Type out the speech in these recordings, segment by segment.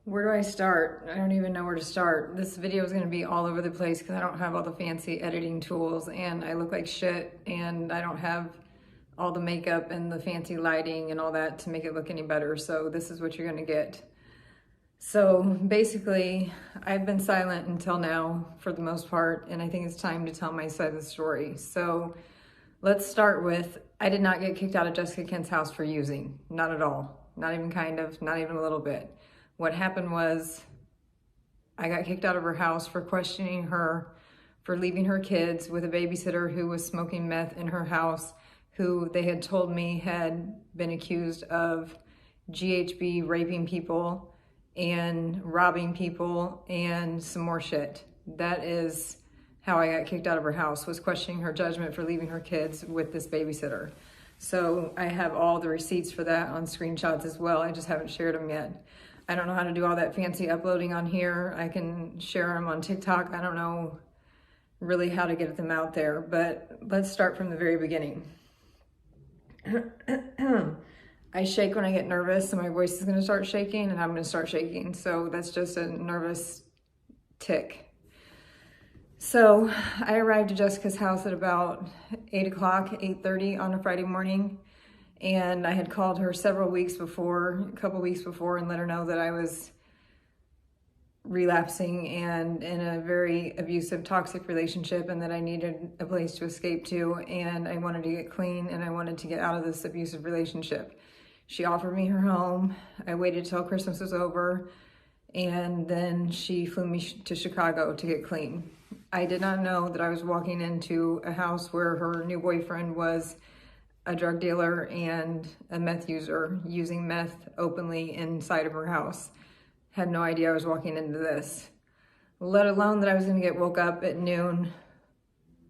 Where do I start? I don't even know where to start. This video is going to be all over the place because I don't have all the fancy editing tools and I look like shit and I don't have all the makeup and the fancy lighting and all that to make it look any better. So this is what you're going to get. So basically, I've been silent until now for the most part, and I think it's time to tell my side of the story. So let's start with, I did not get kicked out of Jessica Kent's house for using. Not at all. Not even kind of, not even a little bit. What happened was I got kicked out of her house for questioning her for leaving her kids with a babysitter who was smoking meth in her house, who they had told me had been accused of GHB, raping people and robbing people and some more shit. That is how I got kicked out of her house, was questioning her judgment for leaving her kids with this babysitter. So I have all the receipts for that on screenshots as well. I just haven't shared them yet. I don't know how to do all that fancy uploading on here. I can share them on TikTok. I don't know really how to get them out there, but let's start from the very beginning. I shake when I get nervous, so my voice is going to start shaking and I'm going to start shaking. So that's just a nervous tick. So I arrived at Jessica's house at about 8 o'clock, 8:30 on a Friday morning. And I had called her several weeks before, a couple weeks before, and let her know that I was relapsing and in a very abusive, toxic relationship, and that I needed a place to escape to, and I wanted to get clean and I wanted to get out of this abusive relationship. She offered me her home. I waited till Christmas was over, and then she flew me to Chicago to get clean. I did not know that I was walking into a house where her new boyfriend was a drug dealer and a meth user, using meth openly inside of her house. Had no idea I was walking into this, let alone that I was gonna get woke up at noon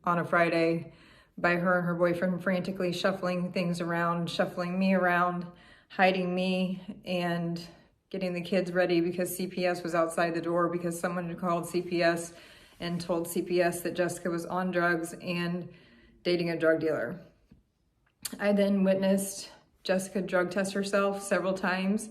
on a Friday by her and her boyfriend frantically shuffling things around, shuffling me around, hiding me, and getting the kids ready because CPS was outside the door because someone had called CPS and told CPS that Jessica was on drugs and dating a drug dealer. I then witnessed Jessica drug test herself several times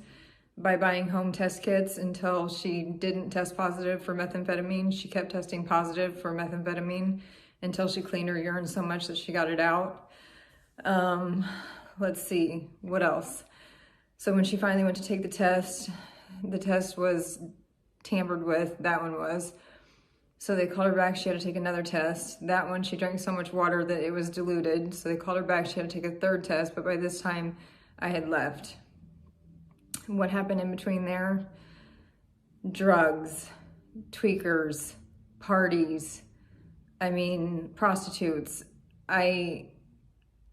by buying home test kits until she didn't test positive for methamphetamine. She kept testing positive for methamphetamine until she cleaned her urine so much that she got it out. Let's see, what else? So when she finally went to take the test was tampered with, that one was. So they called her back, she had to take another test. That one, she drank so much water that it was diluted. So they called her back, she had to take a third test, but by this time I had left. What happened in between there? Drugs, tweakers, parties, prostitutes. I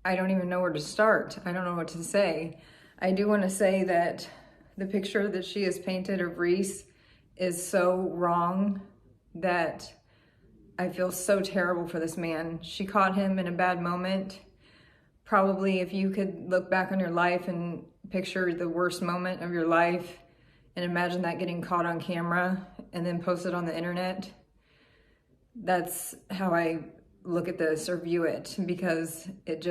don't even know where to start. I don't know what to say. I do want to say that the picture that she has painted of Reece is so wrong that I feel so terrible for this man. She caught him in a bad moment. Probably if you could look back on your life and picture the worst moment of your life and imagine that getting caught on camera and then posted on the internet, that's how I look at this or view it, because it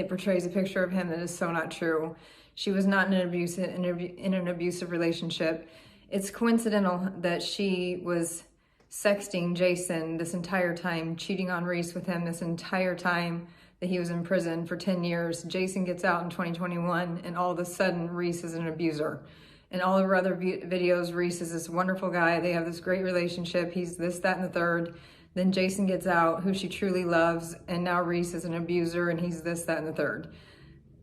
portrays a picture of him that is so not true. She was not in an abusive relationship. It's coincidental that she was sexting Jason this entire time, cheating on Reece with him this entire time that he was in prison for 10 years. Jason gets out in 2021, and all of a sudden, Reece is an abuser. In all of her other videos, Reece is this wonderful guy. They have this great relationship. He's this, that, and the third. Then Jason gets out, who she truly loves, and now Reece is an abuser, and he's this, that, and the third.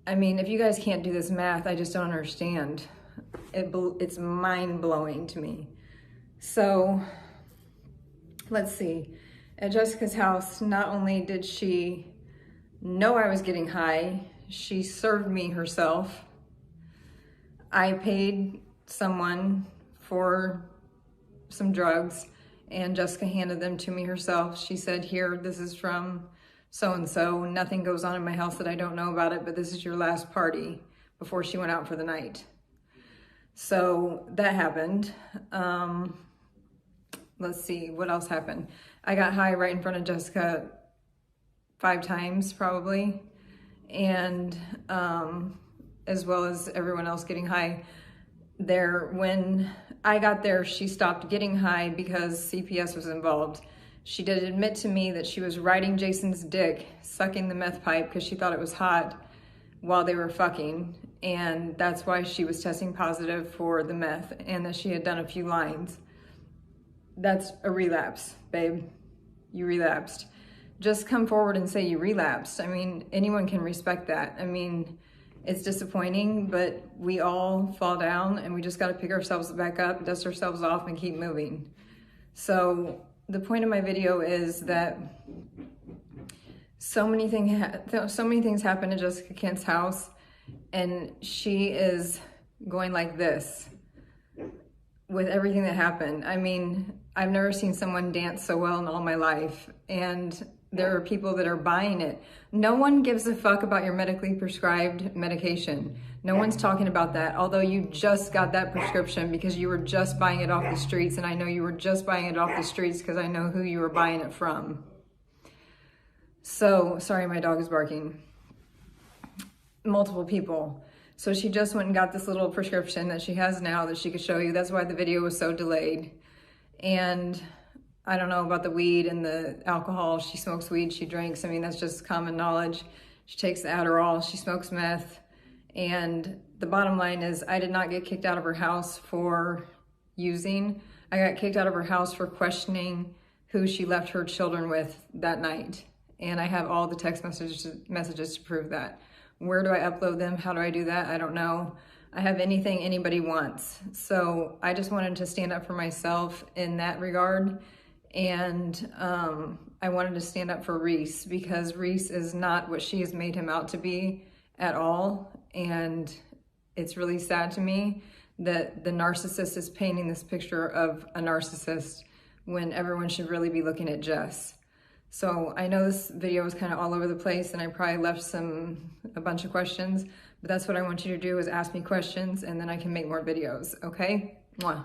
If you guys can't do this math, I just don't understand. It's mind-blowing to me. So let's see. At Jessica's house, not only did she know I was getting high, she served me herself. I paid someone for some drugs and Jessica handed them to me herself. She said, "Here, this is from so-and-so. Nothing goes on in my house that I don't know about it, but this is your last party," before she went out for the night. So that happened. Let's see, what else happened? I got high right in front of Jessica 5 times probably. And as well as everyone else getting high. When I got there, she stopped getting high because CPS was involved. She did admit to me that she was riding Jason's dick, sucking the meth pipe because she thought it was hot while they were fucking. And that's why she was testing positive for the meth, and that she had done a few lines. That's a relapse, babe. You relapsed. Just come forward and say you relapsed. I mean, anyone can respect that. I mean, it's disappointing, but we all fall down and we just got to pick ourselves back up, dust ourselves off, and keep moving. So the point of my video is that so many things happen in Jessica Kent's house, and she is going like this with everything that happened. I mean, I've never seen someone dance so well in all my life, and there are people that are buying it. No one gives a fuck about your medically prescribed medication. No one's talking about that, although you just got that prescription because you were just buying it off the streets, and I know you were just buying it off the streets because I know who you were buying it from. So, sorry, my dog is barking. Multiple people. So she just went and got this little prescription that she has now that she could show you. That's why the video was so delayed. And I don't know about the weed and the alcohol. She smokes weed, she drinks. I mean, that's just common knowledge. She takes the Adderall, she smokes meth. And the bottom line is, I did not get kicked out of her house for using. I got kicked out of her house for questioning who she left her children with that night. And I have all the text messages to prove that. Where do I upload them? How do I do that? I don't know. I have anything anybody wants. So I just wanted to stand up for myself in that regard. And I wanted to stand up for Reece, because Reece is not what she has made him out to be at all. And it's really sad to me that the narcissist is painting this picture of a narcissist when everyone should really be looking at Jess. So I know this video was kind of all over the place, and I probably left a bunch of questions, but that's what I want you to do, is ask me questions, and then I can make more videos, okay? Mwah.